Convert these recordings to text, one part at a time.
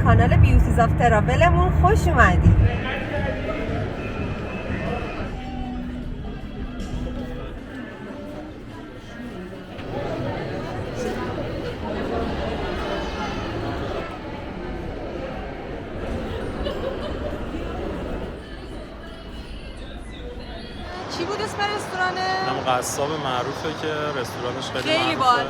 کانال بیوتیز آف تراولمون خوش اومدید. چی بود اسم رستورانه؟ هم قصاب معروفه که رستورانش خیلی بال.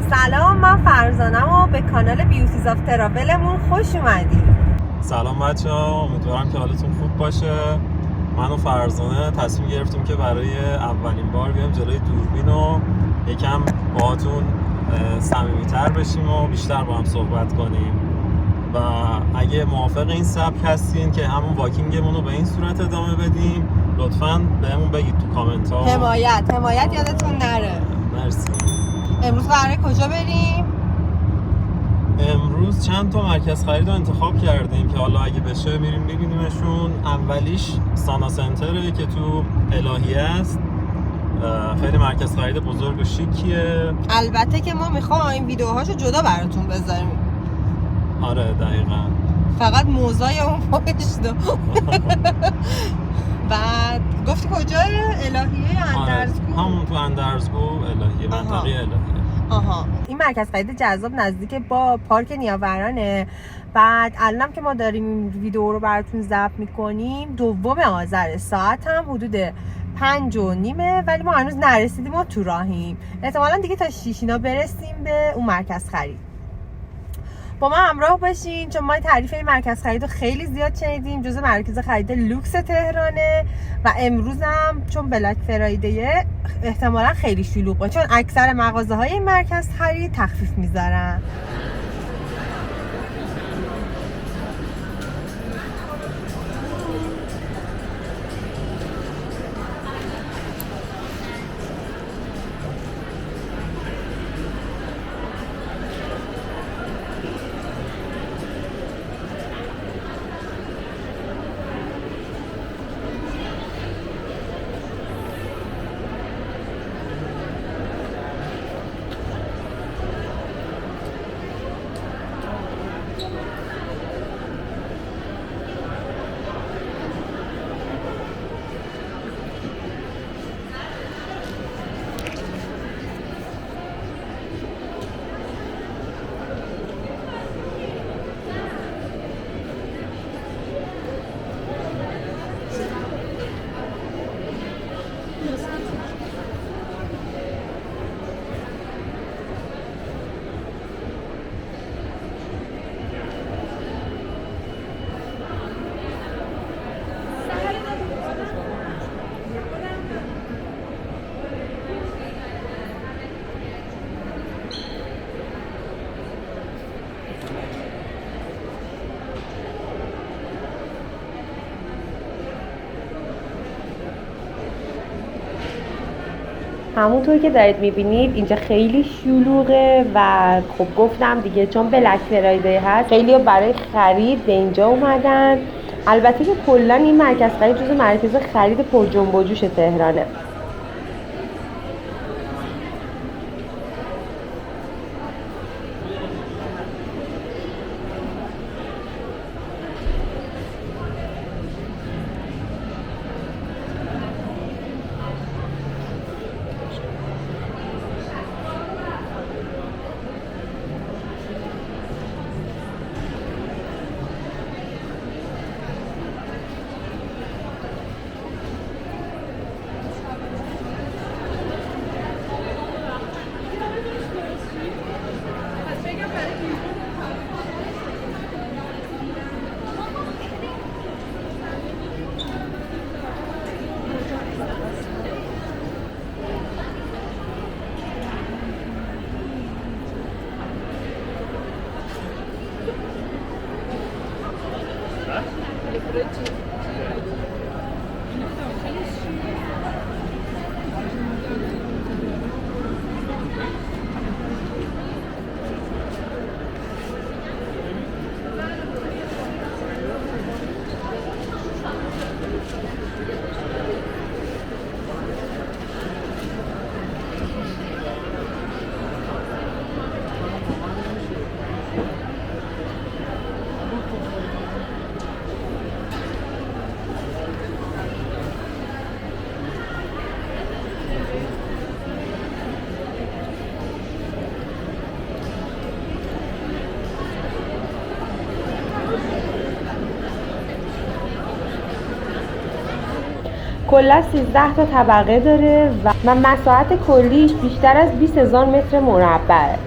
سلام، من فرزانم و به کانال بیوتیز آف تراولمون خوش اومدید. سلام بچه‌ها، امیدوارم که حالتون خوب باشه. من و فرزانه تصمیم گرفتیم که برای اولین بار بیایم جلوی دوربین و یکم باهاتون صمیمیت‌تر بشیم و بیشتر با هم صحبت کنیم و اگه موافق این سبک هستین که همون واکینگمون رو به این صورت ادامه بدیم لطفاً بهمون بگید تو کامنت ها. حمایت یادتون نره. مرسی. امروز قراره کجا بریم؟ امروز چند تا مرکز خرید رو انتخاب کردیم که حالا اگه بشه میریم میبینیمشون. اولیش سانا سنتره که تو الهیه است. خیلی مرکز خرید بزرگ و شیکیه. البته که ما میخوایم ویدیوهاشو جدا براتون بذاریم. آره دقیقاً. فقط موزای اون پشت. بعد گفتی کجای الهیه اندرزگو؟ همون تو اندرزگو الهیه، منطقه الهیه. آها، این مرکز خرید جذاب نزدیک با پارک نیاورانه. بعد الانم که ما داریم این ویدیو رو براتون ضبط میکنیم 2 آذر، ساعت هم حدود 5:30 ولی ما هنوز نرسیدیم و تو راهیم. احتمالا دیگه تا 6 برسیم به اون مرکز خرید. با ما همراه باشین چون ما تعریف این مرکز خرید رو خیلی زیاد شنیدیم. جزو مراکز خرید لوکس تهرانه و امروز هم چون بلک فرایدیه احتمالا خیلی شلوغه چون اکثر مغازه های این مرکز خرید تخفیف میذارن. همونطور که دارید میبینید اینجا خیلی شلوغه و خب گفتم دیگه چون بلک فرایدی هست خیلی برای خرید به اینجا اومدن. البته که کلا این مرکز خرید جزو مرکز خرید پر جنب و جوش تهرانه. کلا 13 تا طبقه داره و مساحت کلیش بیشتر از 20,000 متر مربعه.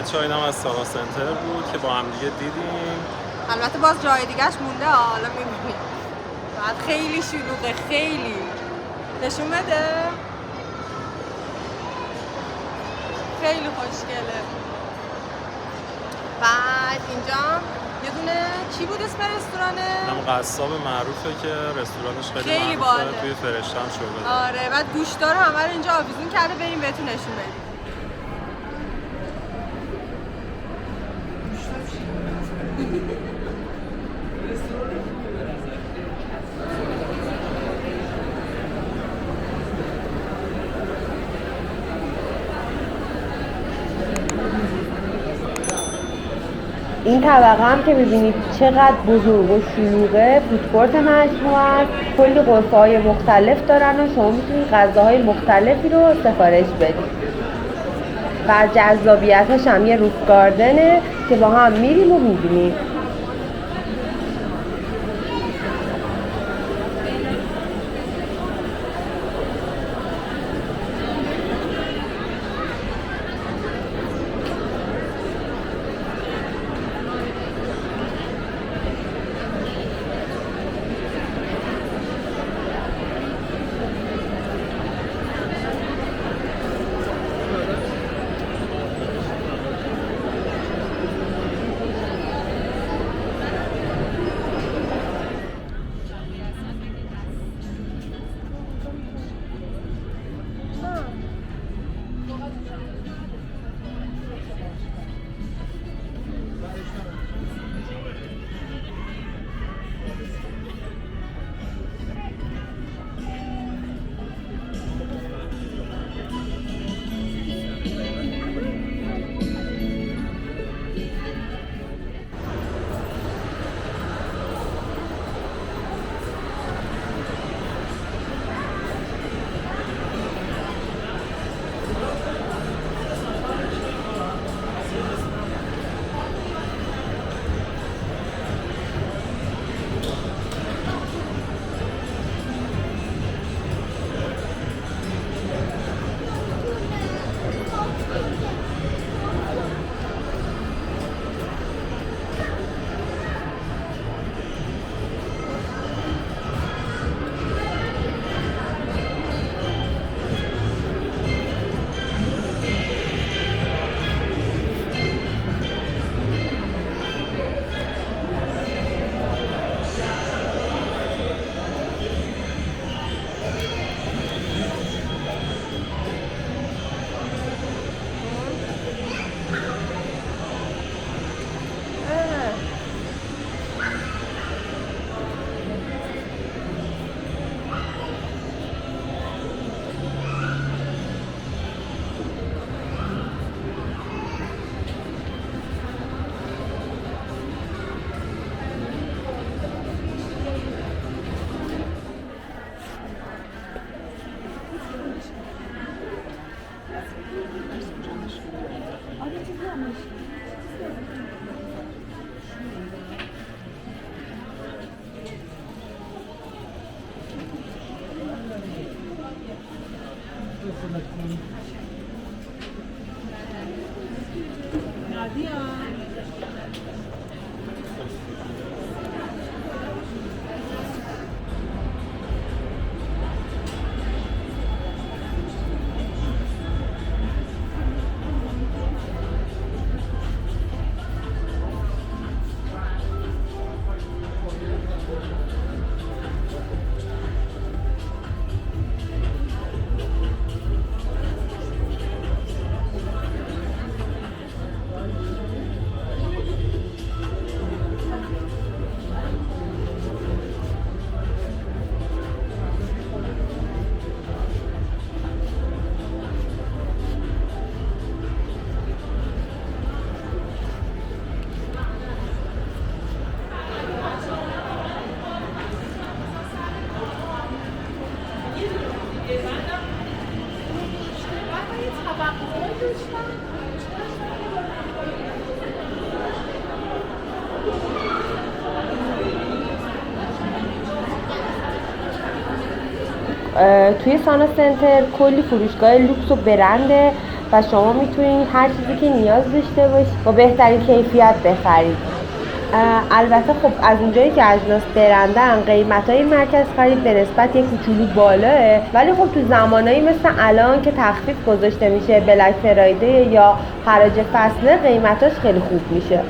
بچه‌ها اینم از سانا سنتر بود که با هم دیگه دیدیم. البته باز جای دیگه‌اش مونده، حالا می‌بینید. بعد خیلی شلوغه، خیلی. نشون بده. خیلی خوشگله. بعد اینجا یه دونه چی بود اسم رستورانه؟ اینم قصاب معروفه که رستورانش خیلی معروفه، باله. توی فرشته هم شعبه داره. آره، بعد گوشت‌ها رو همه رو اینجا آویزون کرده، بریم بهتون نشون بدیم. این طبقه هم که ببینید چقدر بزرگ و شلوغه، فودکورت مجموعه است، کلی غرفه‌های مختلف دارن و شما میتونید غذاهای مختلفی رو سفارش بدید. و جذابیتش هم یه روف گاردنه که با هم میریم و میبینیم. توی سانا سنتر کلی فروشگاه لوکس و برنده و شما میتونید هر چیزی که نیاز داشته باشید با بهترین کیفیت بخرید. البته خب از اونجایی که اجناس برندن قیمتای مرکز خرید به نسبت یک کوچولو بالاه، ولی خب تو زمانایی مثل الان که تخفیف گذاشته میشه، بلک فرایده یا حراج فصله، قیمتاش خیلی خوب میشه.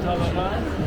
مسابقه